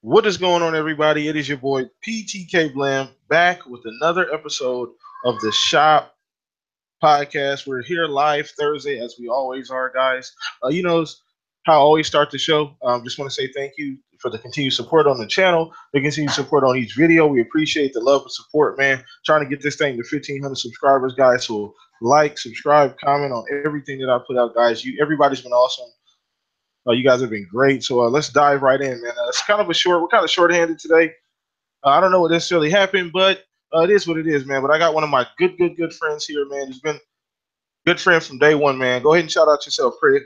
What is going on, everybody? It is your boy PTK BLAM back with another episode of the Shop Podcast. We're here live Thursday, as we always are, guys. How I always start the show. Just want to say thank you for the continued support on the channel, the continued support on each video. We appreciate the love and support, man. Trying to get this thing to 1,500 subscribers, guys. So like, subscribe, comment on everything that I put out, guys. Everybody's been awesome. You guys have been great. So let's dive right in, man. It's kind of we're kind of short-handed today. I don't know what necessarily happened, but it is what it is, man. But I got one of my good friends here, man. He's been a good friend from day one, man. Go ahead and shout out yourself, Craig.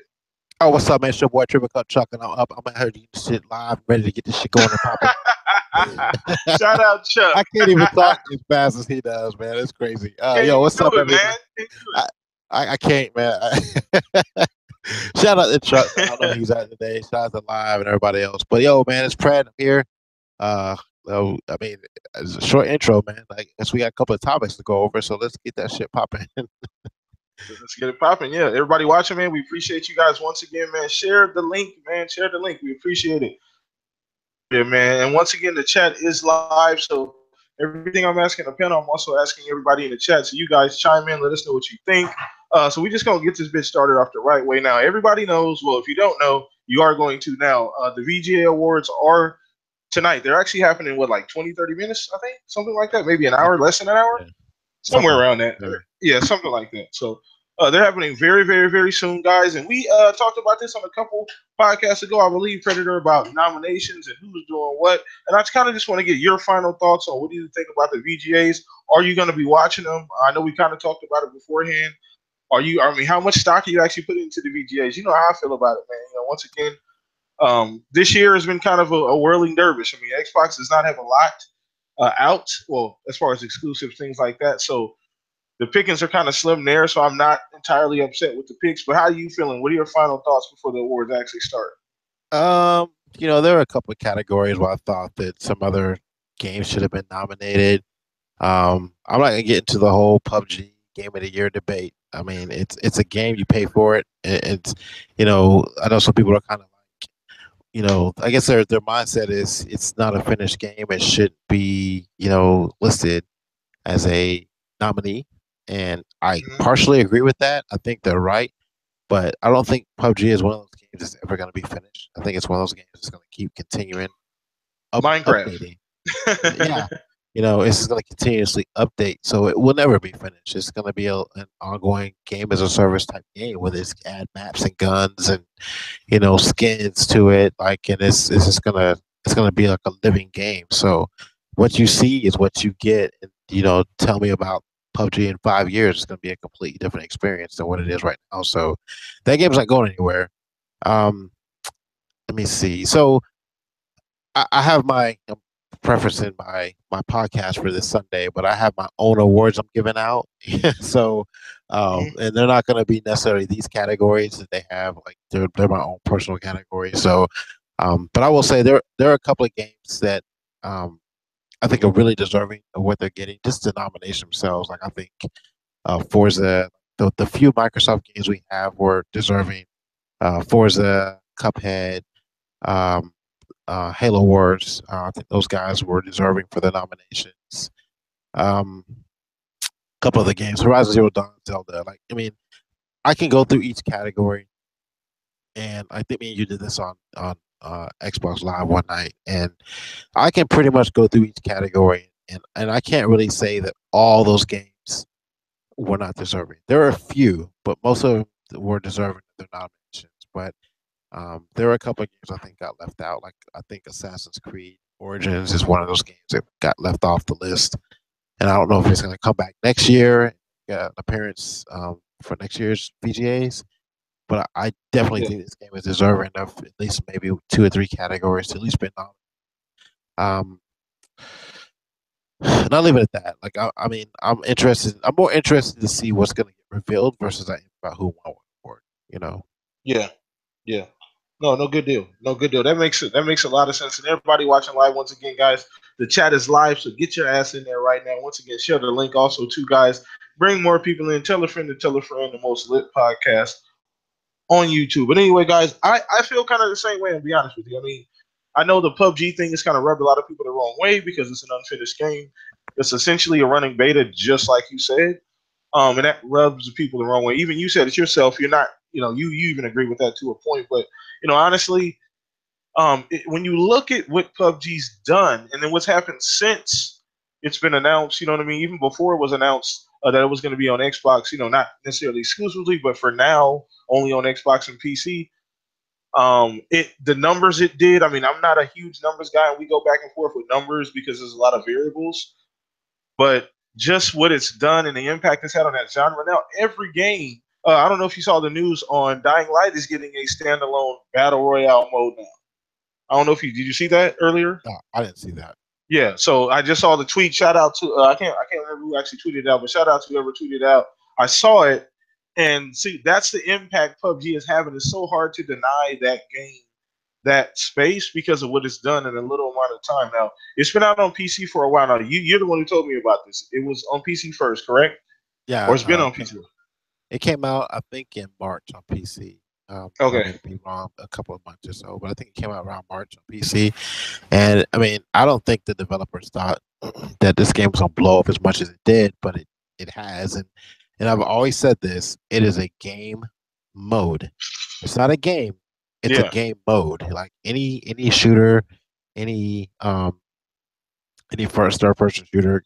Oh, what's up, man? It's your boy Triple Cut Chuck, and I'm up. I'm out here to get this shit live, ready to get this shit going and popping. Shout out, Chuck. I can't even talk as fast as he does, man. It's crazy. Yo, what's up, everybody? Man? I can't, man. Shout out to Chuck. I don't know who he's at today. Shout out to Live and everybody else. But yo, man, it's Pratt here. I mean, it's a short intro, man. I guess we got a couple of topics to go over, so let's get that shit popping. Let's get it popping. Yeah, everybody watching, man. We appreciate you guys once again, man. Share the link, man. Share the link. We appreciate it. Yeah, man. And once again, the chat is live, so everything I'm asking the panel, I'm also asking everybody in the chat. So you guys chime in, let us know what you think. So we just gonna get this bitch started off the right way now. Everybody knows. Well, if you don't know, you are going to now. The VGA Awards are tonight. They're actually happening in like 20, 30 minutes, I think, something like that. Maybe an hour, less than an hour, somewhere around that. Yeah, something like that. So they're happening very soon, guys. And we talked about this on a couple podcasts ago, I believe, Predator, about nominations and who's doing what. And I kind of just want to get your final thoughts on what do you think about the VGAs? Are you going to be watching them? I know we kind of talked about it beforehand. How much stock are you actually putting into the VGAs? You know how I feel about it, man. Once again, this year has been kind of a whirling dervish. I mean, Xbox does not have a lot out, well, as far as exclusive things like that. So the pickings are kind of slim there, so I'm not entirely upset with the picks. But how are you feeling? What are your final thoughts before the awards actually start? There are a couple of categories where I thought that some other games should have been nominated. I'm not gonna get into the whole PUBG Game of the Year debate. I mean, it's a game, you pay for it. It's I know some people are kind of like, I guess their mindset is it's not a finished game. It should be, listed as a nominee. And I partially agree with that. I think they're right. But I don't think PUBG is one of those games that's ever going to be finished. I think it's one of those games that's going to keep continuing. Minecraft. Yeah. It's just going to continuously update. So it will never be finished. It's going to be an ongoing game as a service type game with its add maps and guns and, skins to it. And it's just it's going to be like a living game. So what you see is what you get. And, tell me about PUBG in 5 years. It's going to be a completely different experience than what it is right now. So that game's not going anywhere. Let me see. So I have my preference in my podcast for this Sunday, but I have my own awards I'm giving out. So, and they're not going to be necessarily these categories that they have. Like they're my own personal categories. So, but I will say there are a couple of games that I think are really deserving of what they're getting, just the nomination themselves. Like I think Forza, the few Microsoft games we have were deserving. Forza, Cuphead, Halo Wars. I think those guys were deserving for the nominations. A couple of the games, Horizon Zero Dawn, Zelda. I can go through each category, and I think me and you did this on Xbox Live one night, and I can pretty much go through each category, and I can't really say that all those games were not deserving. There are a few, but most of them were deserving of their nominations. But there are a couple of games I think got left out. Like I think Assassin's Creed Origins is one of those games that got left off the list, and I don't know if it's going to come back next year, get an appearance for next year's VGAs. But I definitely think this game is deserving of at least maybe 2 or 3 categories to at least be nominated. And I'll leave it at that. I'm interested. I'm more interested to see what's going to get revealed versus I am about who won what award. Yeah. No good deal. No good deal. That makes a lot of sense. And everybody watching live, once again, guys, the chat is live, so get your ass in there right now. Once again, share the link also too, guys. Bring more people in. Tell a friend to tell a friend. The most lit podcast on YouTube. But anyway, guys, I feel kind of the same way, to be honest with you. I mean, I know the PUBG thing has kind of rubbed a lot of people the wrong way because it's an unfinished game. It's essentially a running beta, just like you said. And that rubs people the wrong way. Even you said it yourself. You're not, you even agree with that to a point. But honestly, when you look at what PUBG's done, and then what's happened since it's been announced, you know what I mean. Even before it was announced that it was going to be on Xbox, not necessarily exclusively, but for now only on Xbox and PC. The numbers it did. I mean, I'm not a huge numbers guy, and we go back and forth with numbers because there's a lot of variables. But just what it's done and the impact it's had on that genre. Now, every game. I don't know if you saw the news on Dying Light is getting a standalone battle royale mode now. I don't know if did you see that earlier? No, I didn't see that. Yeah, so I just saw the tweet. Shout out to I can't remember who actually tweeted it out, but shout out to whoever tweeted it out. I saw it, and see that's the impact PUBG is having. It's so hard to deny that game that space because of what it's done in a little amount of time. Now it's been out on PC for a while now. You're the one who told me about this. It was on PC first, correct? Or Yeah, it's been on PC. it came out I think in March on PC. I Okay. may be wrong a couple of months or so, but I think it came out around March on PC. And I mean, I don't think the developers thought that this game was gonna blow up as much as it did, but it has. And I've always said this: it is a game mode. It's not a game. It's a Yeah. game mode. Like any shooter, any first third person shooter,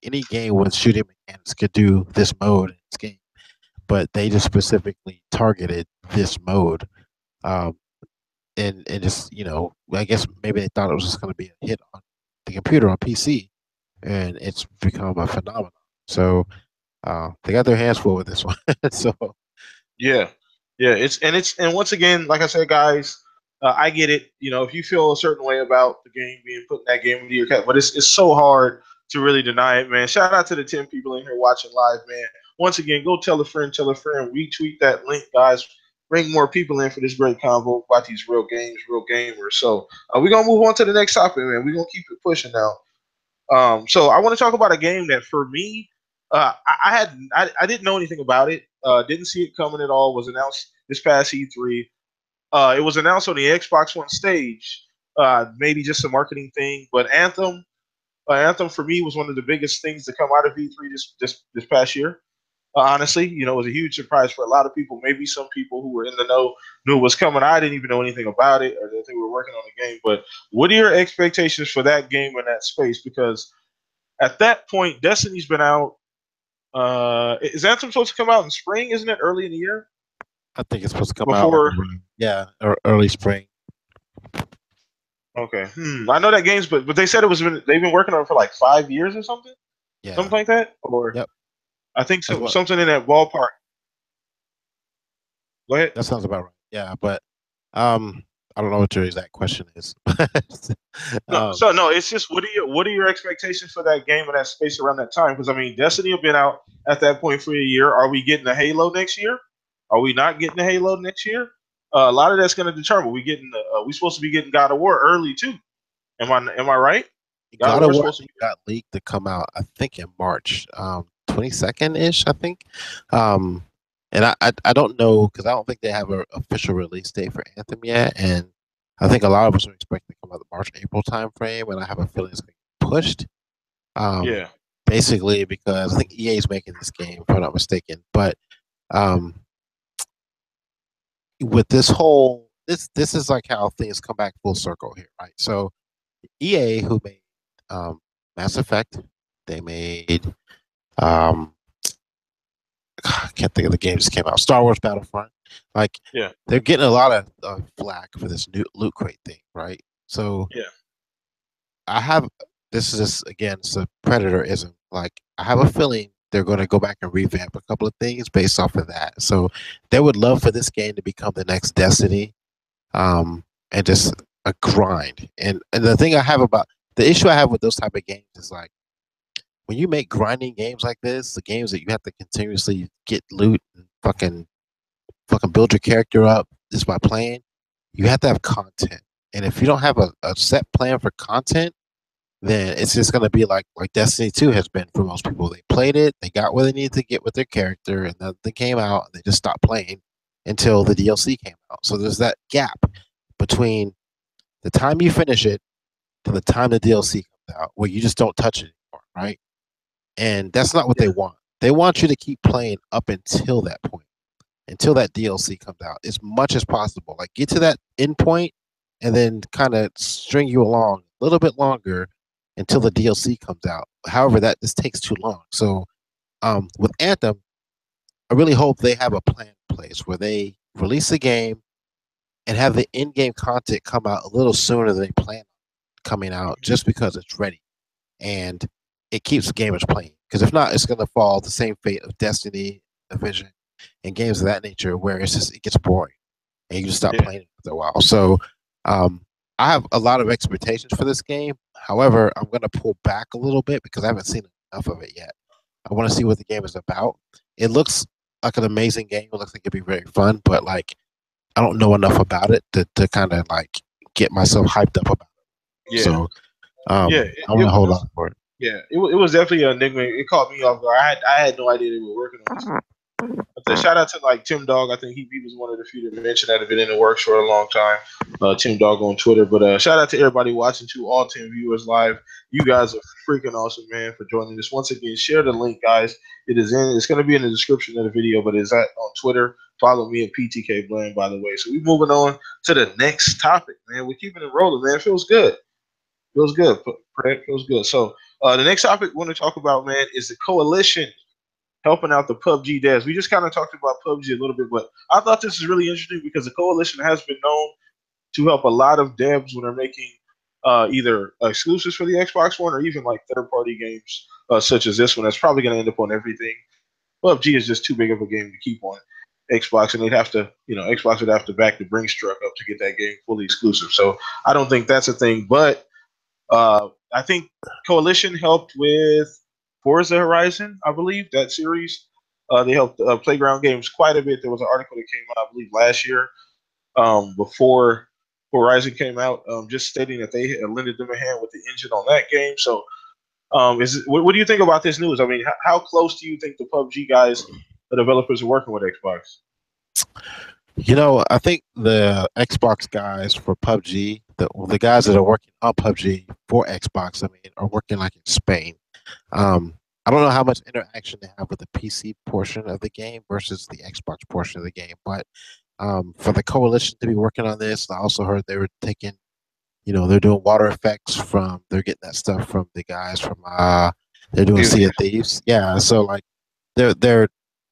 any game with shooting mechanics could do this mode in this game. But they just specifically targeted this mode. Um, and just I guess maybe they thought it was just going to be a hit on the computer on PC, and it's become a phenomenon. So they got their hands full with this one. So Yeah, yeah. And once again, like I said, guys, I get it. If you feel a certain way about the game being put in that game into your cat, but it's so hard to really deny it, man. Shout out to the 10 people in here watching live, man. Once again, go tell a friend, retweet that link, guys. Bring more people in for this great convo about these real games, real gamers. So we're gonna move on to the next topic, man. We're gonna keep it pushing now. So I want to talk about a game that for me, I didn't know anything about it. Didn't see it coming at all. Was announced this past E3. It was announced on the Xbox One stage. Maybe just a marketing thing, but Anthem for me was one of the biggest things to come out of E3 this past year. Honestly, it was a huge surprise for a lot of people. Maybe some people who were in the know knew it was coming. I didn't even know anything about it or that they were working on the game. But what are your expectations for that game in that space? Because at that point, Destiny's been out. Is Anthem supposed to come out in spring? Isn't it early in the year? I think it's supposed to come out, Before. yeah, early spring. Okay. I know that game's, but they said they've been working on it for like 5 years or something, Yeah. something like that. Or Yep. I think so, something in that ballpark. Go ahead. That sounds about right. Yeah, but I don't know what your exact question is. No, so no, it's just what are your expectations for that game in that space around that time? Because I mean, Destiny have been out at that point for a year. Are we getting a Halo next year? Are we not getting a Halo next year? A lot of that's going to determine. We supposed to be getting God of War early too. Am I right? God of War got leaked to come out, I think, in March, 22nd ish, I think. And I don't know because I don't think they have an official release date for Anthem yet, and I think a lot of us are expecting to come out the March April time frame, and I have a feeling it's going to get pushed. Yeah. Basically, because I think EA is making this game, if I'm not mistaken. But with this whole this is like how things come back full circle here, right? So EA, who made Mass Effect, they made I can't think of the game that came out. Star Wars Battlefront. Like, yeah, they're getting a lot of flack for this new loot crate thing, right? So yeah, I have this is just again, it's a predator-ism. Like, I have a feeling they're going to go back and revamp a couple of things based off of that. So they would love for this game to become the next Destiny, and just a grind. And the thing I have about the issue I have with those type of games is like when you make grinding games like this, the games that you have to continuously get loot and fucking build your character up just by playing, you have to have content. And if you don't have a set plan for content, then it's just gonna be like Destiny 2 has been for most people. They played it, they got where they needed to get with their character, and then they came out and they just stopped playing until the DLC came out. So there's that gap between the time you finish it to the time the DLC comes out, where you just don't touch it anymore, right? And that's not what they Yeah. want. They want you to keep playing up until that point, until that DLC comes out, as much as possible. Like get to that end point, and then kind of string you along a little bit longer until the DLC comes out. However, that this takes too long. So, with Anthem, I really hope they have a plan in place where they release the game and have the in-game content come out a little sooner than they plan on coming out, just because it's ready and it keeps gamers playing. Because if not, it's going to fall the same fate of Destiny, Division, and games of that nature, where it gets boring and you just stop Yeah. playing it after a while. So, um, I have a lot of expectations for this game. However, I'm going to pull back a little bit because I haven't seen enough of it yet. I want to see what the game is about. It looks like an amazing game. It looks like it'd be very fun, but like I don't know enough about it to kind of like get myself hyped up about it. Yeah. So Yeah. I'm gonna hold on for it. Yeah. It was definitely an enigma. It caught me off guard. I had no idea they were working on this. Shout out to like Tim Dog. I think he was one of the few that mentioned that have been in the works for a long time. Tim Dog on Twitter. But shout out to everybody watching, to all 10 viewers live. You guys are freaking awesome, man, for joining us. Once again, share the link, guys. It's going to be in the description of the video, but it's on Twitter. Follow me at PTK BLAM, by the way. So we're moving on to the next topic, man. We're keeping it rolling, man. Feels good. Feels good. Feels good. So the next topic we want to talk about, man, is the coalition helping out the PUBG devs. We just kind of talked about PUBG a little bit, but I thought this is really interesting because the coalition has been known to help a lot of devs when they're making either exclusives for the Xbox One or even like third-party games such as this one. That's probably going to end up on everything. PUBG is just too big of a game to keep on Xbox, and they'd have to, Xbox would have to back the Brinks truck up to get that game fully exclusive. So I don't think that's a thing, but I think Coalition helped with Forza Horizon, I believe, that series. They helped Playground Games quite a bit. There was an article that came out, I believe, last year before Horizon came out, just stating that they had lended them a hand with the engine on that game. So, what do you think about this news? I mean, how close do you think the PUBG guys, the developers, are working with Xbox? I think the Xbox guys for PUBG, the guys that are working on PUBG for Xbox, I mean, are working like in Spain. I don't know how much interaction they have with the PC portion of the game versus the Xbox portion of the game, but for the coalition to be working on this, I also heard they were taking, they're doing water effects they're getting that stuff from the guys from, they're doing Sea of Thieves. Yeah, so like they're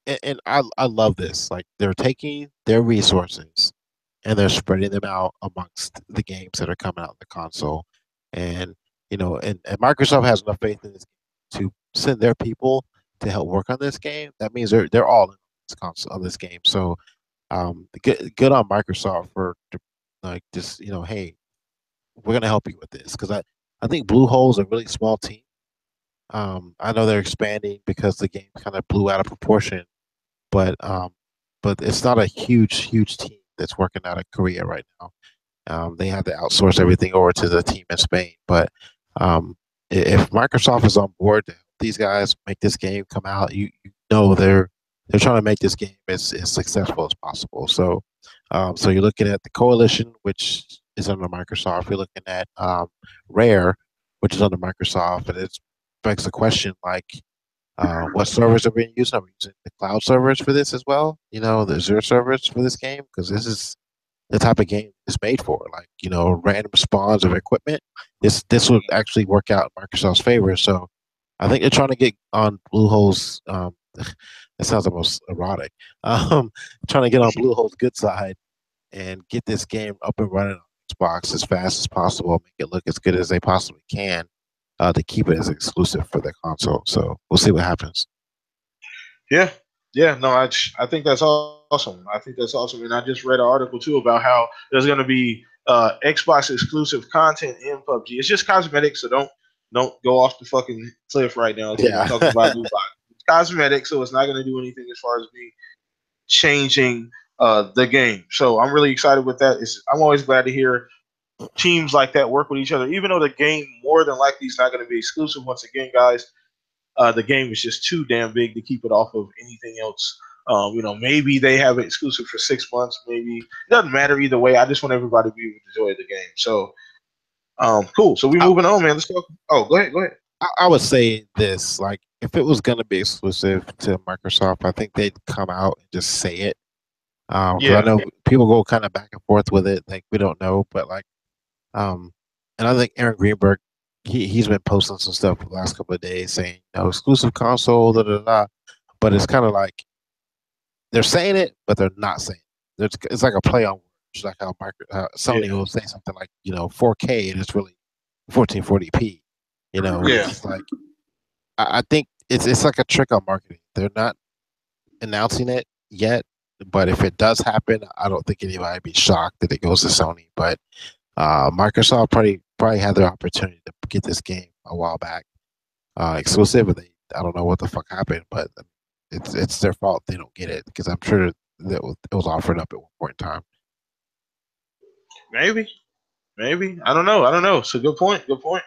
and I love this. Like they're taking their resources and they're spreading them out amongst the games that are coming out on the console. And and Microsoft has enough faith in this game to send their people to help work on this game. That means they're all in this console on this game. So good on Microsoft for like just hey, we're gonna help you with this because I think Bluehole's a really small team. I know they're expanding because the game kind of blew out of proportion, but it's not a huge team that's working out of Korea right now. They have to outsource everything over to the team in Spain. But if Microsoft is on board to help these guys make this game come out, you know they're trying to make this game as successful as possible. So you're looking at the Coalition, which is under Microsoft. You're looking at Rare, which is under Microsoft, and it begs the question like, what servers are being used? Are we using the cloud servers for this as well? The Azure servers for this game because this is the type of game it's made for. Like random spawns of equipment. This would actually work out in Microsoft's favor. So I think they're trying to get on Bluehole's. That sounds almost erotic. Trying to get on Bluehole's good side and get this game up and running on Xbox as fast as possible, make it look as good as they possibly can, to keep it as exclusive for the console. So we'll see what happens. Yeah, no, I think that's awesome. I think that's awesome, and I just read an article too about how there's going to be Xbox exclusive content in PUBG. It's just cosmetic, so don't go off the fucking cliff right now. Yeah. Talking about new box. It's cosmetic, so it's not going to do anything as far as me changing the game. So I'm really excited with that. I'm always glad to hear teams like that work with each other, even though the game more than likely is not going to be exclusive. Once again, guys, the game is just too damn big to keep it off of anything else Maybe they have it exclusive for 6 months. Maybe it doesn't matter either way. I just want everybody to be able to enjoy the game. So, cool. So we I, moving on, man. Let's go. Oh, go ahead. Go ahead. I would say this, like, if it was gonna be exclusive to Microsoft, I think they'd come out and just say it. Because I Yeah. know people go kind of back and forth with it, like we don't know, but like, um, and I think Aaron Greenberg, he's been posting some stuff the last couple of days saying, exclusive console, da da da. But it's kind of like they're saying it, but they're not saying it. It's like a play on words, like how Sony Yeah. will say something like 4K and it's really 1440p. Yeah. It's like I think it's like a trick on marketing. They're not announcing it yet, but if it does happen, I don't think anybody would be shocked that it goes to Sony. But Microsoft probably had their opportunity to get this game a while back, exclusive. And I don't know what the fuck happened, but it's their fault they don't get it because I'm sure that it was offered up at one point in time. Maybe. Maybe. I don't know. I don't know. It's a good point. Good point.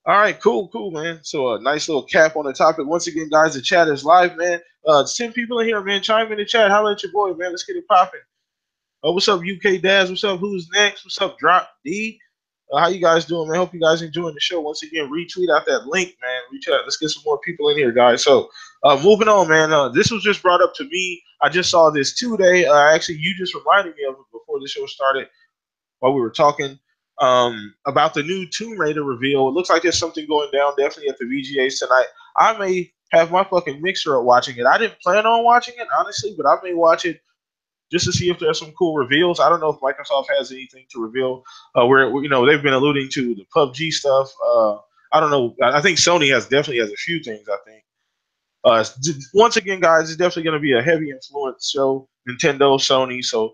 All right, cool, man. So a nice little cap on the topic. Once again, guys, the chat is live, man. It's 10 people in here, man. Chime in the chat. Holla at your boy, man. Let's get it popping. What's up, UK Daz? What's up? Who's next? What's up, Drop D? How you guys doing, man? Hope you guys enjoying the show. Once again, retweet out that link, man. Reach out. Let's get some more people in here, guys. So, moving on, man. This was just brought up to me. I just saw this today. Actually, you just reminded me of it before the show started while we were talking about the new Tomb Raider reveal. It looks like there's something going down definitely at the VGAs tonight. I may have my fucking mixer up watching it. I didn't plan on watching it, honestly, but I may watch it just to see if there's some cool reveals. I don't know if Microsoft has anything to reveal. Where they've been alluding to the PUBG stuff. I don't know. I think Sony definitely has a few things. I think. Once again, guys, it's definitely going to be a heavy influence show. Nintendo, Sony, so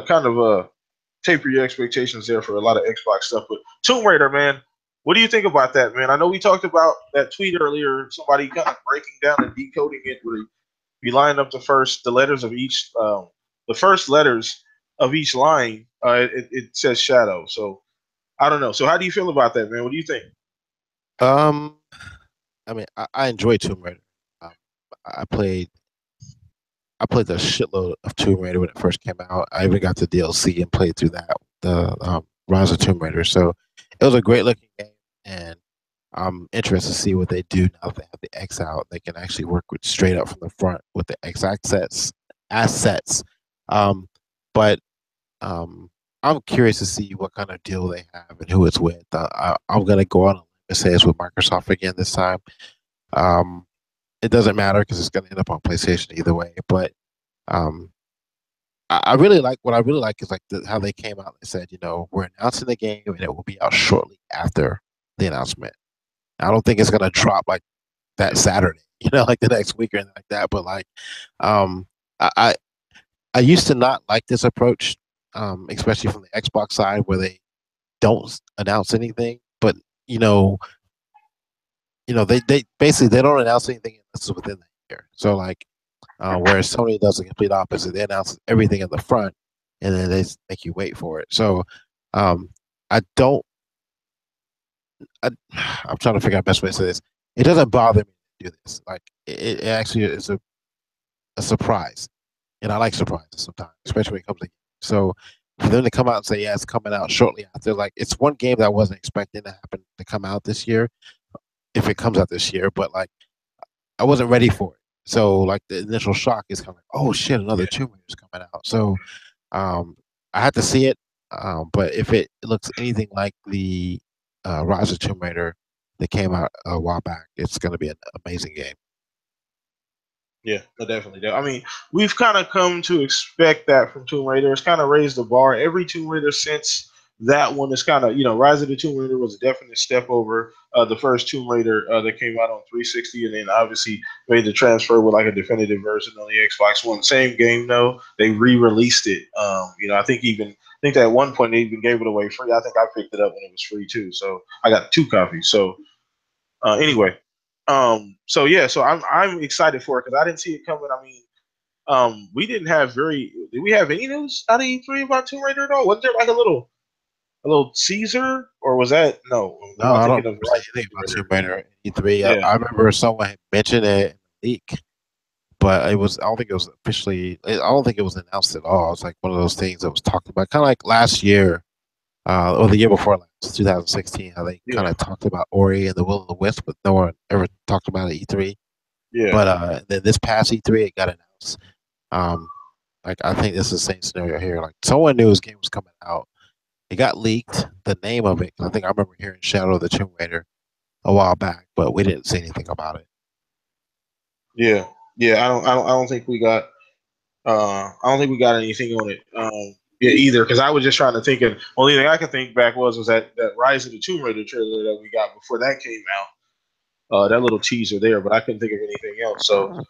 kind of taper your expectations there for a lot of Xbox stuff. But Tomb Raider, man, what do you think about that, man? I know we talked about that tweet earlier. Somebody kind of breaking down and decoding it, where you line up the letters of each, the first letters of each line. It says Shadow. So I don't know. So how do you feel about that, man? What do you think? Um, I mean, I enjoy Tomb Raider. Um, I played I played the shitload of Tomb Raider when it first came out. I even got the DLC and played through that, the Rise of Tomb Raider. So it was a great looking game, and I'm interested to see what they do now that they have the X out. They can actually work with straight up from the front with the X assets. But I'm curious to see what kind of deal they have and who it's with. I'm gonna go on and say it's with Microsoft again this time. Um, it doesn't matter because it's gonna end up on PlayStation either way. But um, I really like what I really like is like how they came out and said, we're announcing the game and it will be out shortly after the announcement. I don't think it's gonna drop like that Saturday, like the next week or anything like that. But like, um, I I I used to not like this approach, especially from the Xbox side where they don't announce anything. But you know, they basically they don't announce anything unless it's within the year. So like, whereas Sony does the complete opposite. They announce everything in the front, and then they make you wait for it. So, I don't. I'm trying to figure out the best way to say this. It doesn't bother me to do this. Like, it actually is a surprise, and I like surprises sometimes, especially when it comes to. So, for them to come out and say, "Yeah, it's coming out shortly after," like it's one game that I wasn't expecting to happen to come out this year. If it comes out this year, but like I wasn't ready for it. So like the initial shock is kind of like, oh shit, another Tomb Raider is coming out. So um, I had to see it. But if it looks anything like the Rise of Tomb Raider that came out a while back, it's going to be an amazing game. Yeah, no, definitely. I mean, we've kind of come to expect that from Tomb Raider. It's kind of raised the bar. Every Tomb Raider since that one is kind of, Rise of the Tomb Raider was a definite step over the first Tomb Raider that came out on 360, and then obviously made the transfer with like a definitive version on the Xbox One. Same game though, they re-released it. I think that at one point they even gave it away free. I think I picked it up when it was free too, so I got 2 copies. So anyway, so yeah, so I'm excited for it because I didn't see it coming. I mean, we didn't have did we have any news out of E3 about Tomb Raider at all? Wasn't there like a little Caesar, or was that no? No, Am I I don't thinking of remember seeing Rise of anything Tomb about Tomb Raider? Raider at E3. Yeah, I remember someone had mentioned it in a leak, but it was. I don't think it was officially. I don't think it was announced at all. It's like one of those things that was talked about, kind of like last year, or the year before last, 2016. How they kind Yeah, of talked about Ori and the Will of the Wisp, but no one ever talked about it at E3. yeah, But then this past E3, it got announced. Um, like I think this is the same scenario here. Like someone knew his game was coming out. It got leaked. The name of it. I think I remember hearing Shadow of the Tomb Raider a while back, but we didn't see anything about it. yeah, yeah. I don't think we got. I don't think we got anything on it. Yeah, either because I was just trying to think, and only thing I could think back was that Rise of the Tomb Raider trailer that we got before that came out. That little teaser there, but I couldn't think of anything else. So,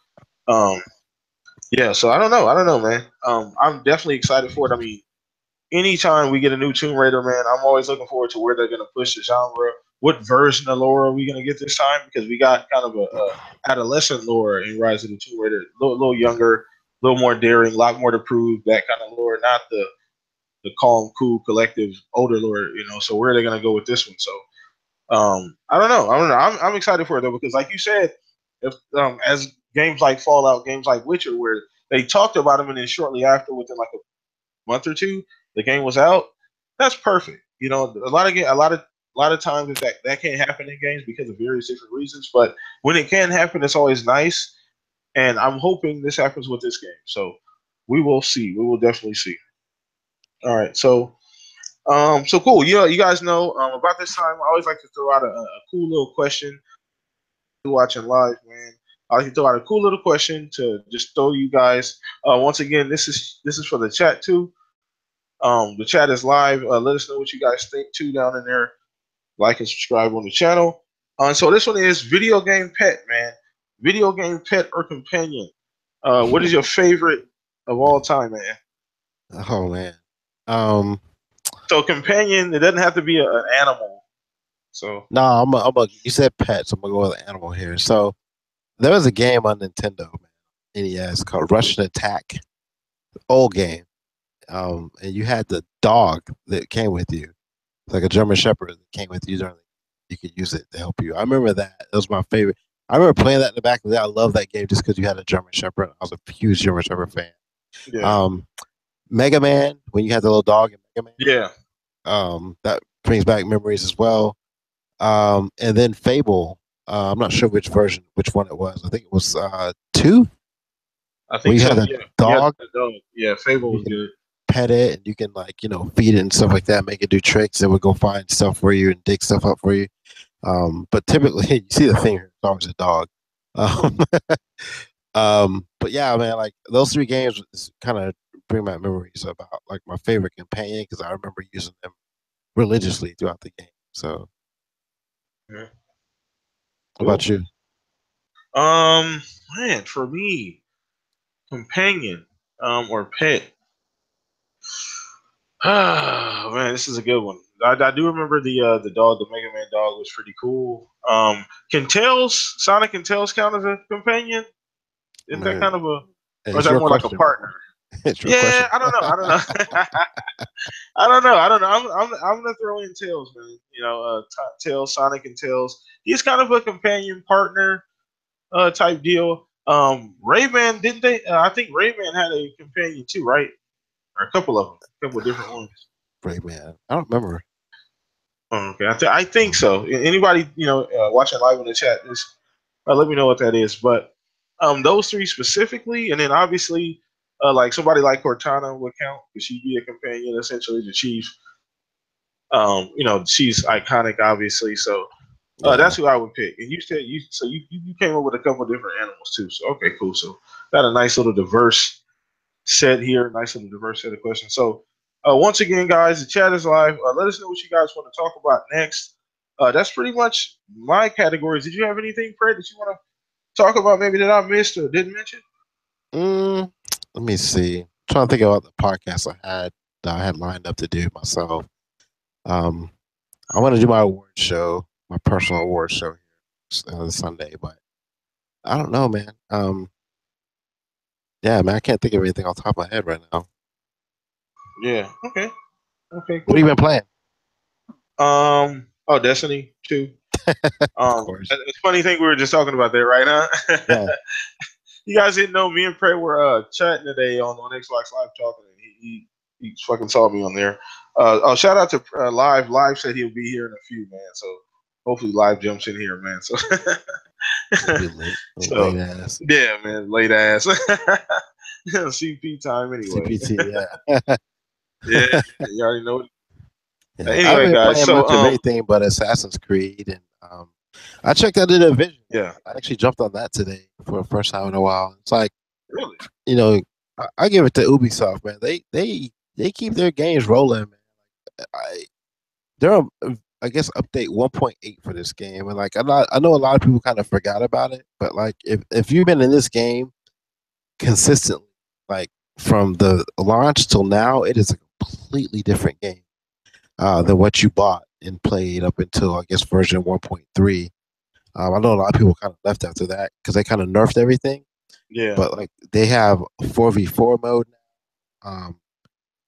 um, yeah. So I don't know. I don't know, man. I'm definitely excited for it. I mean, anytime we get a new Tomb Raider, man, I'm always looking forward to where they're going to push the genre. What version of lore are we going to get this time? Because we got kind of a adolescent lore in Rise of the Tomb Raider, little younger, a little more daring, a lot more to prove, that kind of lore, not the calm, cool, collective, older lore, So where are they going to go with this one? So I don't know. I don't know. I'm excited for it though because, like you said, if as games like Fallout, games like Witcher, where they talked about them and then shortly after, within like a month or two, the game was out. That's perfect. A lot of times that can't happen in games because of various different reasons. But when it can happen, it's always nice. And I'm hoping this happens with this game. So we will see. We will definitely see. All right. So cool. You guys know about this time. I always like to throw out a cool little question. Watching live, man. I like to throw out a cool little question to just throw you guys. Once again, this is for the chat too. The chat is live. Let us know what you guys think too down in there. Like and subscribe on the channel. So this one is video game pet, man. Video game pet or companion. What is your favorite of all time, man? Oh man. Um, So companion, it doesn't have to be an animal. So no, you said pets. I'm gonna go with an animal here. So there was a game on Nintendo, man, NES called Russian Attack. Old game. And you had the dog that came with you, like a German Shepherd that came with you during. You could use it to help you. I remember that. That was my favorite. I remember playing that in the back of the day. I love that game just because you had a German Shepherd. I was a huge German Shepherd fan. yeah, Um, Mega Man, when you had the little dog in Mega Man, yeah. that brings back memories as well. And then Fable. I'm not sure which one it was. I think it was two. I Where think you had so. a Yeah, yeah. dog, The dog. Yeah, Fable you was can good. pet it, and you can like feed it and stuff like that, make it do tricks. It would go find stuff for you and dig stuff up for you. But typically, you see the thing here, it's always a dog. Um, but yeah, man, like those three games kind of bring back memories about like my favorite companion because I remember using them religiously throughout the game. So, Yeah. what Cool. about you? Um, Man, for me, companion, or pet. Ah, man, this is a good one. I do remember the dog, the Mega Man dog was pretty cool. Can Tails, Sonic and Tails count as a companion? Isn't that Man, kind of a, or is it's that your more like a question, man. partner? It's your Yeah, question. I don't know. I don't know. I don't know. I don't know. I'm gonna throw in Tails, man. Tails, Sonic and Tails. He's kind of a companion partner type deal. Rayman, didn't they? I think Rayman had a companion too, right? Or a couple of them, a couple of different ones. Great man. I don't remember. Oh, okay, I think so. Anybody watching live in the chat, just let me know what that is. But those three specifically, and then obviously, like somebody like Cortana would count because she'd be a companion, essentially the chief. She's iconic, obviously. So that's Yeah. who I would pick. And you said you came up with a couple of different animals too. So okay, cool. So got a nice little diverse set here. Nice little diverse set of questions. So once again, guys, the chat is live. Let us know what you guys want to talk about next. That's pretty much my categories. Did you have anything, Fred, that you want to talk about? Maybe that I missed or didn't mention? Mm, let me see. I'm trying to think about the podcast I had lined up to do myself. Um, I want to do my award show, my personal award show here this Sunday, but I don't know, man. Yeah, man, I can't think of anything off the top of my head right now. Yeah. Okay. Okay. What have you Cool. been playing? Oh, Destiny 2. Of course. It's a funny thing we were just talking about there, right? Huh? Yeah. You guys didn't know me and Prey were chatting today on Xbox Live talking. And he fucking saw me on there. Shout out to Live. Live said he'll be here in a few, man. So hopefully Live jumps in here, man. So It'll be late, so late ass yeah, man, late ass. CP time anyway. CPT. Yeah, Yeah, you already know it. yeah. I've Anyway, been guys. playing So much of anything but Assassin's Creed, and I checked out the Division. yeah, I actually jumped on that today for the first time in a while. It's like, really, you know, I give it to Ubisoft, man. They keep their games rolling, man. They're on, I guess, update 1.8 for this game, and like I know a lot of people kind of forgot about it, but like if you've been in this game consistently, like from the launch till now, it is a completely different game than what you bought and played up until I guess version 1.3. I know a lot of people kind of left after that because they kind of nerfed everything, yeah, but like they have 4v4 mode now.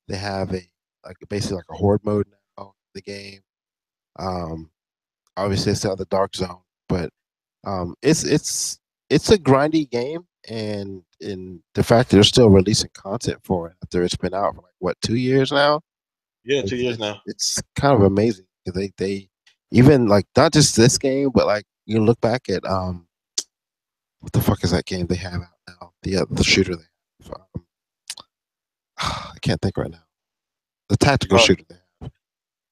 They have a like basically like a horde mode now in the game. Um, Obviously, it's still the dark zone, but it's a grindy game, and in the fact that they're still releasing content for it after it's been out for like what 2 years now. yeah. 2 years It's now. it's kind of amazing because they even like not just this game, but like you look back at what the fuck is that game they have out now? The shooter they have. I can't think right now. The tactical Uh, shooter they have.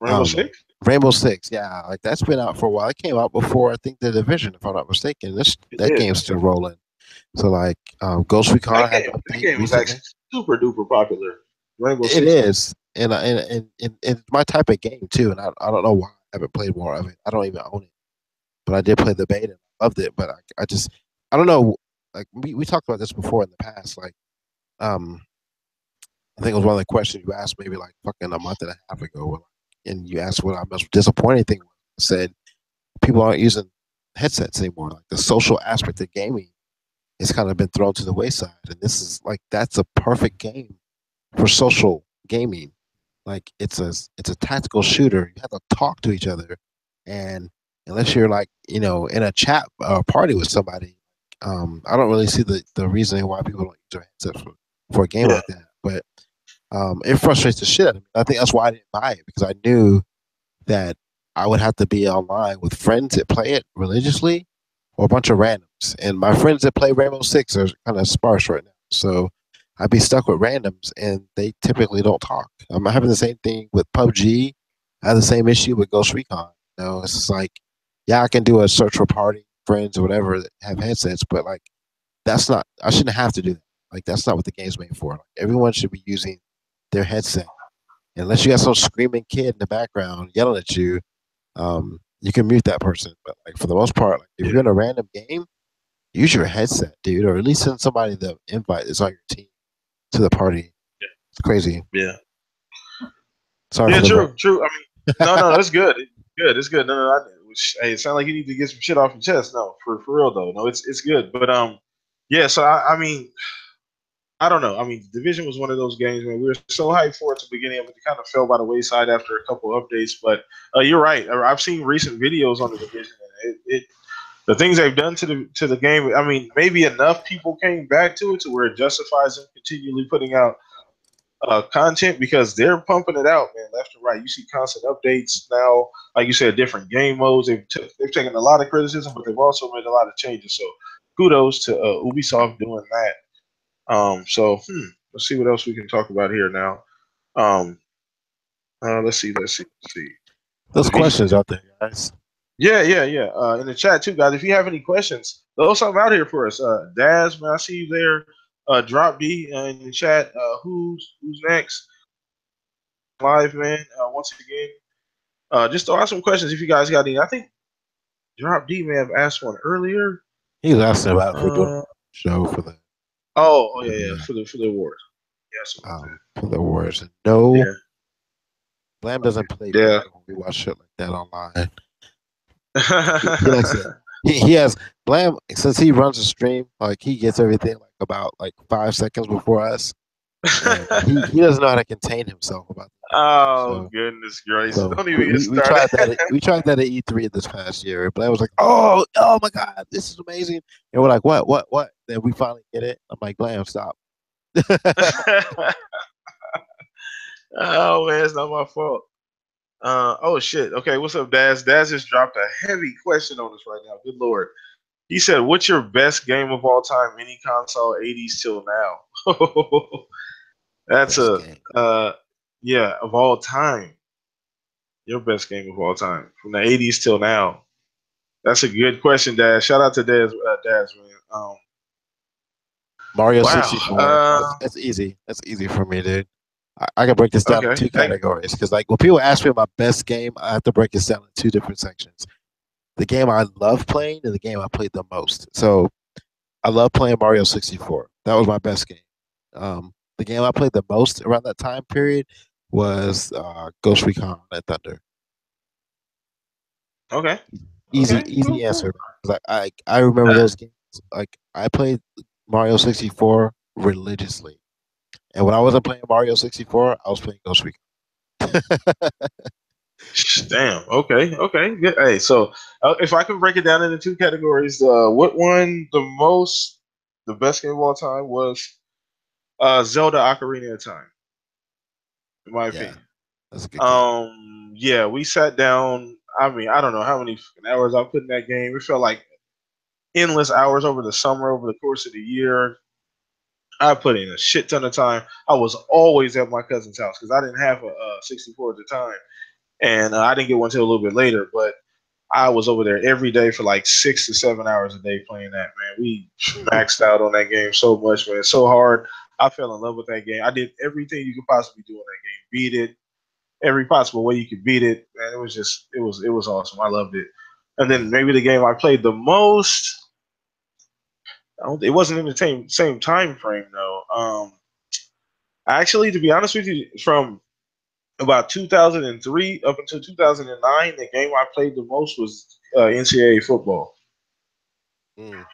Rainbow Six. Rainbow Six, yeah, like that's been out for a while. It came out before I think the Division, if I'm not mistaken. It That did. game's still rolling. So like, Ghost Recon had an That update game is recently. actually super duper popular. Rainbow It Six. is, and it's my type of game too. And I don't know why I haven't played more of it. I don't even own it, but I did play the beta. Loved it, but I just I don't know. Like we talked about this before in the past. Like um, I think it was one of the questions you asked maybe like fucking a month and a half ago, and you asked what I most disappointing thing was. I said people aren't using headsets anymore. Like the social aspect of gaming has kind of been thrown to the wayside, and this is like that's a perfect game for social gaming. Like it's a tactical shooter. You have to talk to each other, and unless you're like in a chat party with somebody, I don't really see the reasoning why people don't use their headsets for a game Yeah, like that. But it frustrates the shit out of me. I think that's why I didn't buy it because I knew that I would have to be online with friends that play it religiously or a bunch of randoms. And my friends that play Rainbow Six are kind of sparse right now. So I'd be stuck with randoms and they typically don't talk. I'm having the same thing with PUBG. I have the same issue with Ghost Recon. It's just like, yeah, I can do a search for party, friends or whatever that have headsets, but like that's not I shouldn't have to do that. Like that's not what the game's made for. Like, everyone should be using their headset. Unless you have some screaming kid in the background yelling at you, you can mute that person. But like for the most part, like if yeah, you're in a random game, use your headset, dude, or at least send somebody the invite that's on your team to the party. yeah, It's crazy. yeah. Sorry Yeah, for the rant. true, true. I mean, no, it's good. It's good. It's good. No, hey, it sounds like you need to get some shit off your chest. No, for real though. No, it's good. But yeah. So I mean, I don't know. I mean, Division was one of those games, man. We were so hyped for it at the beginning of it. It kind of fell by the wayside after a couple of updates. But you're right. I've seen recent videos on the Division, and the things they've done to the game. I mean, maybe enough people came back to it to where it justifies them continually putting out content because they're pumping it out, man, left and right. You see constant updates now, like you said, different game modes. They've taken a lot of criticism, but they've also made a lot of changes. So kudos to Ubisoft doing that. So let's see what else we can talk about here now. Um, let's see. Those questions out there, guys. Yeah. In the chat too, guys. If you have any questions, throw something out here for us. Daz, man, I see you there. Drop D in the chat. Who's next? Live, man. Once again, just throw out some questions if you guys got any. I think Drop D may have asked one earlier. He was asking about if we're doing Uh, a show for the yeah, for the awards. Yes, about for the awards. No, that. Blam doesn't play Yeah, fair when we watch shit like that online. He likes yeah. it. He has Blam since he runs the stream. Like he gets everything like about like 5 seconds before us. and he doesn't know how to contain himself about the game. Oh So goodness gracious! so Don't even get we started. tried that we tried that at E3 this past year. Blair was like, oh my god, this is amazing, and we're like, what? Then we finally get it. I'm like, Blam, stop. Oh man, it's not my fault. Oh shit. Okay, what's up, Daz? Daz just dropped a heavy question on us right now. Good lord. He said, "What's your best game of all time, any console, '80s till now?" That's Best a game. yeah, of all time. Your best game of all time from the '80s till now. That's a good question, Daz. Shout out to Daz, man. Mario Wow. 64. That's easy. That's easy for me, dude. I can break this down in Okay. two Hey. categories because, like, when people ask me my best game, I have to break this down in two different sections. The game I love playing and the game I played the most. So I love playing Mario 64. That was my best game. The game I played the most around that time period was Ghost Recon at Thunder. Okay. Easy, Okay. Cool. easy Cool. answer. Like I remember those games. Like I played Mario 64 religiously, and when I wasn't playing Mario 64, I was playing Ghost Recon. Damn. Okay. Okay. Good. Hey. So, if I can break it down into two categories, what won the most, the best game of all time was Zelda Ocarina of Time, in my Yeah, opinion. that's a good game. Yeah, we sat down. I mean, I don't know how many fucking hours I put in that game. It felt like endless hours over the summer, over the course of the year. I put in a shit ton of time. I was always at my cousin's house because I didn't have a 64 at the time, and I didn't get one until a little bit later. But I was over there every day for like 6 to 7 hours a day playing that. Man, we maxed out on that game so much, man. It's so hard. I fell in love with that game. I did everything you could possibly do in that game. Beat it every possible way you could beat it. Man, it was just it was awesome. I loved it. And then Yeah, maybe the game I played the most. It wasn't in the same time frame though. Actually, to be honest with you, from about 2003 up until 2009, the game I played the most was NCAA football. mm,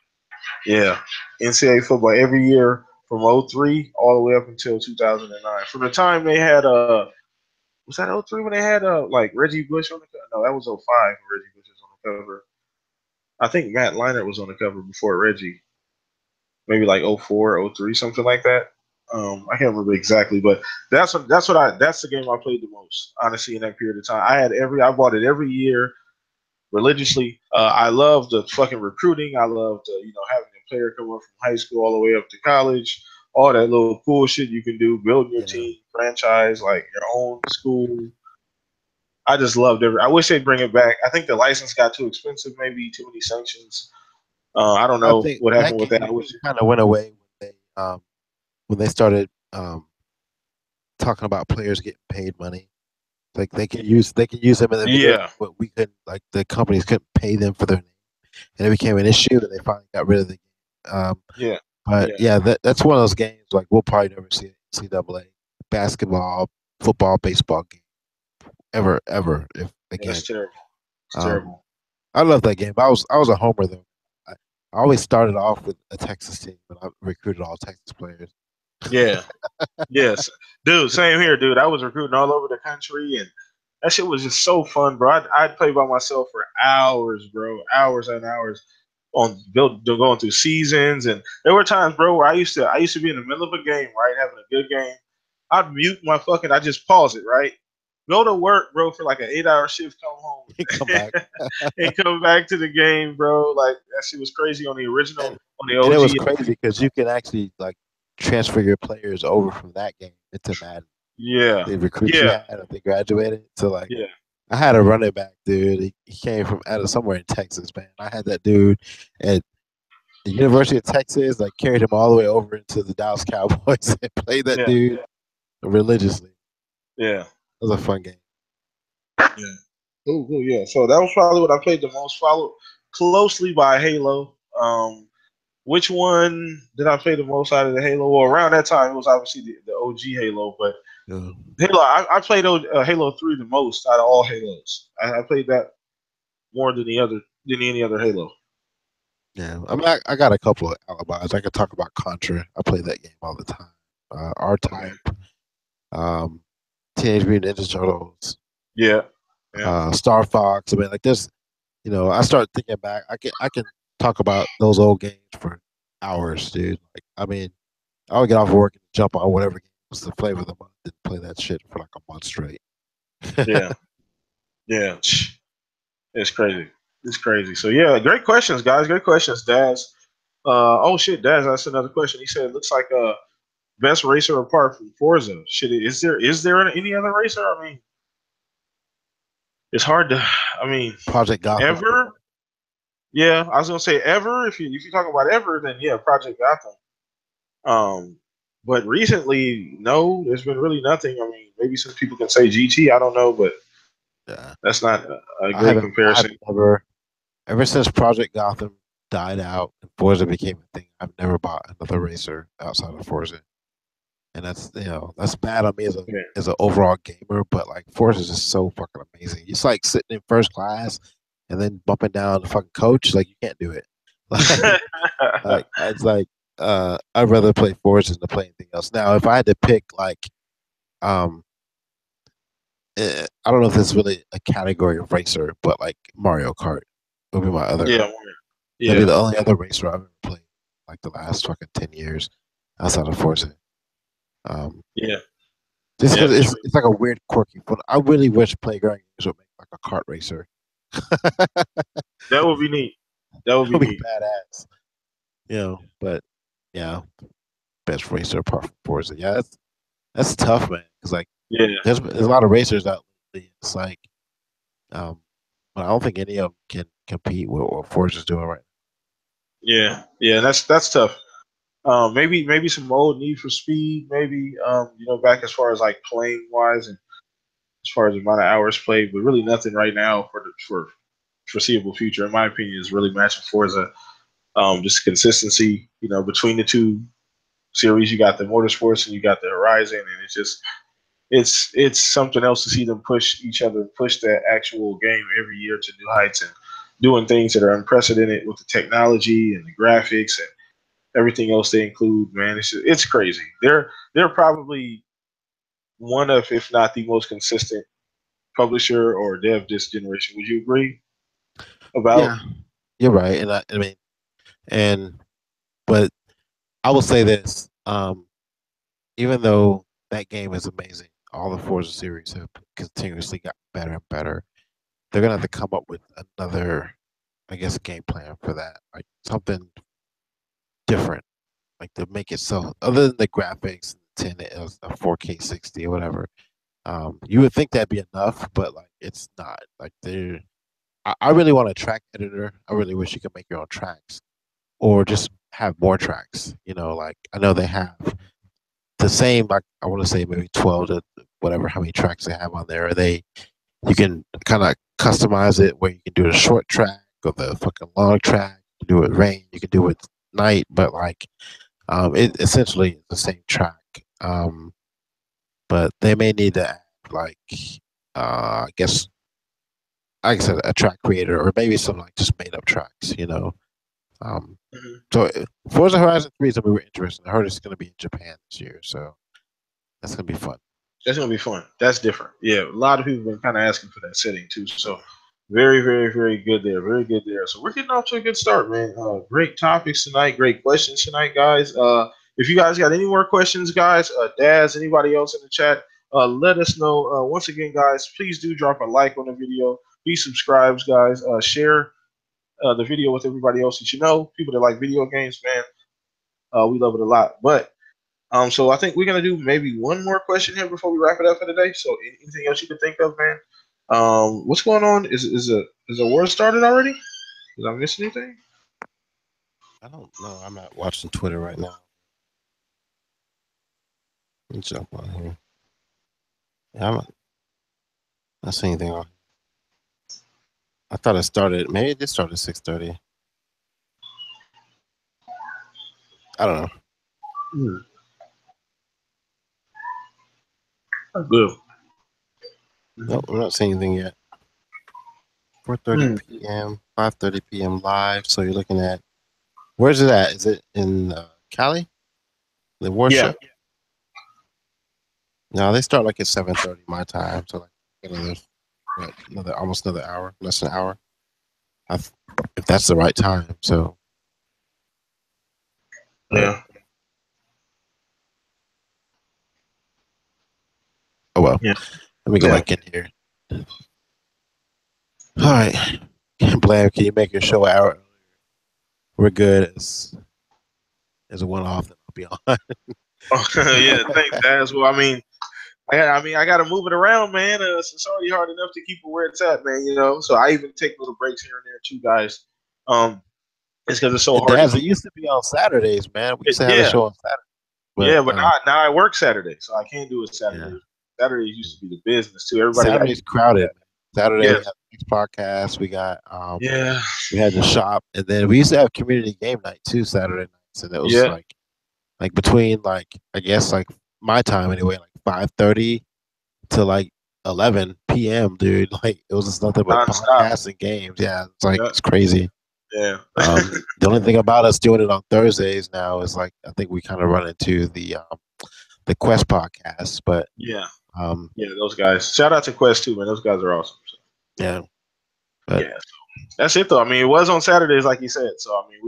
Yeah, NCAA football every year from '03 all the way up until 2009. From the time they had was that '03 when they had like Reggie Bush on the cover? No, that was '05 when Reggie Bush was on the cover. I think Matt Leinart was on the cover before Reggie. Maybe like '04, '03, something like that. I can't remember exactly, but that's the game I played the most, honestly, in that period of time. I bought it every year religiously. I loved the fucking recruiting. I loved having a player come up from high school all the way up to college. All that little cool shit you can do, building your yeah, team, franchise, like your own school. I just loved it. I wish they'd bring it back. I think the license got too expensive, maybe too many sanctions. I don't I know think what that happened with that. game I wish. kind of went away when they started talking about players getting paid money. Like they can use them in the video Yeah, game, but we couldn't, like, the companies couldn't pay them for their name, and it became an issue, and they finally got rid of the game. yeah, But yeah. yeah, that's one of those games like we'll probably never see an NCAA basketball, football, baseball game ever if Yeah, again. that's terrible. It's Um, terrible. I love that game. I was a homer though. I always started off with a Texas team, but I recruited all Texas players. Yeah, yes, dude. Same here, dude. I was recruiting all over the country, and that shit was just so fun, bro. I'd play by myself for hours, bro, hours and hours on going through seasons. And there were times, bro, where I used to be in the middle of a game, right, having a good game. I'd mute my fucking. I just pause it, right. Go to work, bro, for like an 8 hour shift. Come home Come back. and come back to the game, bro. Like that shit was crazy on the and original, on the and it was OG. crazy because you can actually, like, transfer your players over from that game into Madden. Yeah, The recruits you yeah, had if they graduated. So, like, yeah, I had a running back, dude. He came from out of somewhere in Texas, man. I had that dude at the University of Texas. Like, carried him all the way over into the Dallas Cowboys and played that yeah, dude religiously. yeah, It was a fun game. yeah. Cool, cool, yeah. So that was probably what I played the most, followed closely by Halo. Which one did I play the most out of the Halo? Well, around that time, it was obviously the OG Halo, but Yeah. Halo, I played Halo 3 the most out of all Halos. I played that more than any other Halo. Yeah, I mean, I got a couple of alibis. I could talk about Contra. I play that game all the time. R-Type, um, Teenage Mutant Ninja Turtles, Yeah. Star Fox. I mean, like there's, I started thinking back. I can talk about those old games for hours, dude. Like, I mean, I would get off work and jump on whatever game was the flavor of the month and play that shit for like a month straight. Yeah. Yeah. It's crazy. It's crazy. So yeah, great questions, guys. Great questions, Daz. Oh shit, Daz asked another question. He said, "Looks like best racer apart from Forza. Shit, is there any other racer? I mean, it's hard to. I mean, Project Gotham. ever? Yeah, I was gonna say ever. If you talk about ever, then yeah, Project Gotham. But recently, no, there's been really nothing. I mean, maybe some people can say GT. I don't know, but Yeah. that's not a I great haven't. I have comparison. never. Ever since Project Gotham died out and Forza became a thing, I've never bought another racer outside of Forza, and that's bad on me as a Yeah. as an overall gamer. But like Forza is just so fucking amazing. It's like sitting in first class and then bumping down the fucking coach. Like you can't do it. Like it's like I'd rather play Forza than to play anything else. Now, if I had to pick like um. I don't know if this is really a category of racer, but like Mario Kart would be my other. Yeah, That'd be yeah, the only other racer I've ever played like the last fucking 10 years outside of Forza. Um, yeah, just yeah. because it's like a weird quirky fun. I really wish Playground Games would make like a kart racer. That That would be neat. That would be would be neat. badass. But yeah, best racer apart from Forza. Yeah, that's tough, man. Because like Yeah, there's a lot of racers out there. It's like um, but I don't think any of them can compete with what Forza's doing right yeah, yeah. That's tough. Maybe some old Need for Speed. Maybe back as far as like playing wise and as far as the amount of hours played, but really nothing right now for foreseeable future. In my opinion, is really matching Forza. Just consistency. Between the two series, you got the Motorsports and you got the Horizon, and it's something else to see them push each other, push that actual game every year to new heights and doing things that are unprecedented with the technology and the graphics and everything else they include. Man, it's crazy. They're probably one of, if not the most consistent publisher or dev this generation. Would you agree about? now. Yeah, you're right, and I mean, and but I will say this: even though that game is amazing, all the Forza series have continuously got better and better. They're gonna have to come up with another, I guess, game plan for that, like something different, like to make it so other than the graphics, 10 a 4K 60 or whatever. You would think that'd be enough, but like it's not. Like they're I really want a track editor. I really wish you could make your own tracks or just have more tracks. Like I know they have the same, like I want to say maybe 12 to whatever, how many tracks they have on there. You can kind of customize it where you can do the short track or the fucking long track. You can do it rain, you can do it night, but like it essentially is the same track. But they may need to add like I guess like I said, a track creator or maybe some like just made up tracks. Um, Mhm. so Forza Horizon 3 is gonna be interesting. I heard it's gonna be in Japan this year, so that's gonna be fun. That's gonna be fun. That's different. Yeah, a lot of people have been kind of asking for that setting too. So very, very, very good there. Very good there. So we're getting off to a good start, man. Great topics tonight. Great questions tonight, guys. If you guys got any more questions, guys, Daz, anybody else in the chat, let us know. Once again, guys, please do drop a like on the video. Please subscribe, guys. Share the video with everybody else that you know. People that like video games, man. We love it a lot. But so I think we're gonna do maybe one more question here before we wrap it up for today. So anything else you can think of, man? What's going on? Is a war started already? Did I miss anything? I don't know. I'm not watching Twitter right now. Let me jump on here. Yeah, I'm not seeing anything on. I thought it started. Maybe it did start at 6:30. I don't know. Hmm. Good. Nope, I'm not seeing anything yet. 4:30 Hmm. p.m., 5:30 p.m. live. So you're looking at where's it at? Is it in Cali? The war Yeah, show? No, they start like at 7:30 my time, so like almost another hour, less than an hour. If that's the right time. So, Yeah. oh well. Yeah. Let me go back in here. All right, Blam, can you make your show an hour? We're good. As a one-off, then I'll be on. Yeah, thanks, guys. Well, I got to move it around, man. It's already hard enough to keep it where it's at, man. So I even take little breaks here and there too, guys. It's because it's so hard to Daz, it keep. used to be on Saturdays, man. We used to have a Yeah, show on Saturday, yeah, but but now I work Saturday, so I can't do it yeah, Saturday. Saturday used to be the business too. Everybody got Saturday's crowded. that. Saturday we Yes. got the next podcast. Yeah. We had the shop, and then we used to have community game night too Saturday nights, and it was Yeah. like between like I guess like my time anyway, like 5:30 to like 11 p.m. Dude, like it was just nothing but Nonstop. podcasts and games. Yeah, it's like Yeah. it's crazy. Yeah. The only thing about us doing it on Thursdays now is like I think we kind of run into the Quest podcast, but Yeah. um, Yeah. Those guys. Shout out to Quest too, man. Those guys are awesome. So, yeah, but yeah. That's it though. I mean, it was on Saturdays, like you said. So I mean,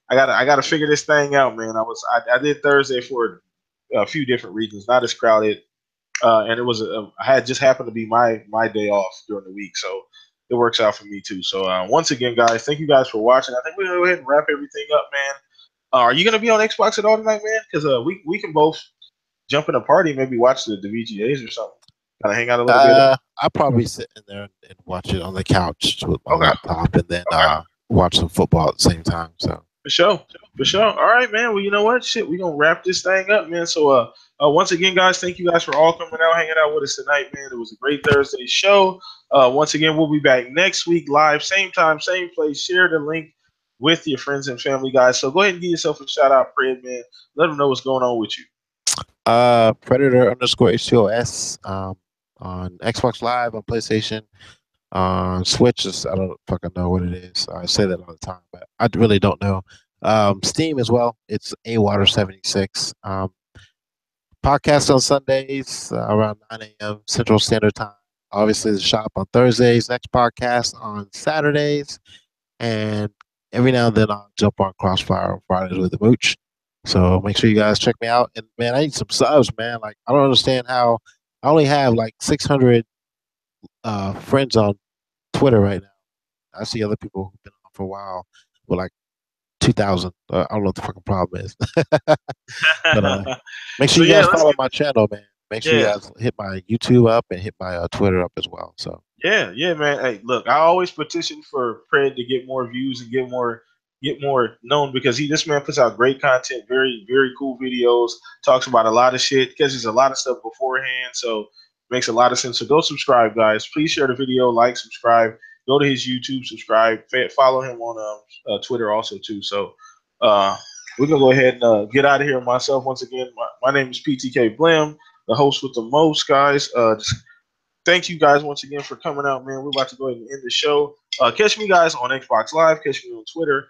I gotta figure this thing out, man. I did Thursday for a few different reasons, not as crowded, and it was I had just happened to be my day off during the week, so it works out for me too. So once again, guys, thank you guys for watching. I think we're gonna go ahead and wrap everything up, man. Are you gonna be on Xbox at all tonight, man? Because we can both jump in a party, maybe watch the VGAs or something, kind of hang out a little bit. I'll probably sit in there and watch it on the couch with my Okay, laptop, and then okay. watch some football at the same time. So For sure. For sure. All right, man. Well, you know what? Shit, we're gonna wrap this thing up, man. So once again, guys, thank you guys for all coming out, hanging out with us tonight, man. It was a great Thursday show. Once again, we'll be back next week live, same time, same place. Share the link with your friends and family, guys. So go ahead and give yourself a shout out, Fred, man. Let them know what's going on with you. Predator underscore HTOS on Xbox Live, on PlayStation, on Switch. I don't fucking know what it is. I say that all the time, but I really don't know. Steam as well. It's AWater76. Podcast on Sundays around 9 a.m. Central Standard Time. Obviously, the shop on Thursdays. Next podcast on Saturdays, and every now and then I'll jump on Crossfire on Fridays with the Mooch. So make sure you guys check me out. And man, I need some subs, man. Like I don't understand how I only have like 600 friends on Twitter right now. I see other people who've been on for a while with like 2,000. I don't know what the fucking problem is. But make So sure you yeah, guys follow my channel, man. Make sure you yeah. guys hit my YouTube up and hit my Twitter up as well. So Yeah, man. Hey, look, I always petition for Fred to get more views and get more known because this man puts out great content, very, very cool videos, talks about a lot of shit, catches a lot of stuff beforehand, so makes a lot of sense. So go subscribe, guys. Please share the video, like, subscribe, go to his YouTube, subscribe, follow him on Twitter also too. So we're gonna go ahead and get out of here. Myself, once again, my name is PTK Blam, the host with the most, guys. Just thank you guys once again for coming out, man. We're about to go ahead and end the show. Catch me guys on Xbox Live. Catch me on Twitter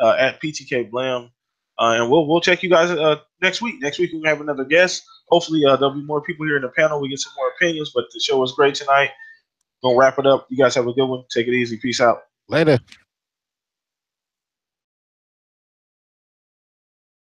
at PTK Blam. And we'll check you guys next week. Next week we're gonna have another guest. Hopefully there'll be more people here in the panel. We get some more opinions. But the show was great tonight. Gonna wrap it up. You guys have a good one. Take it easy. Peace out. later.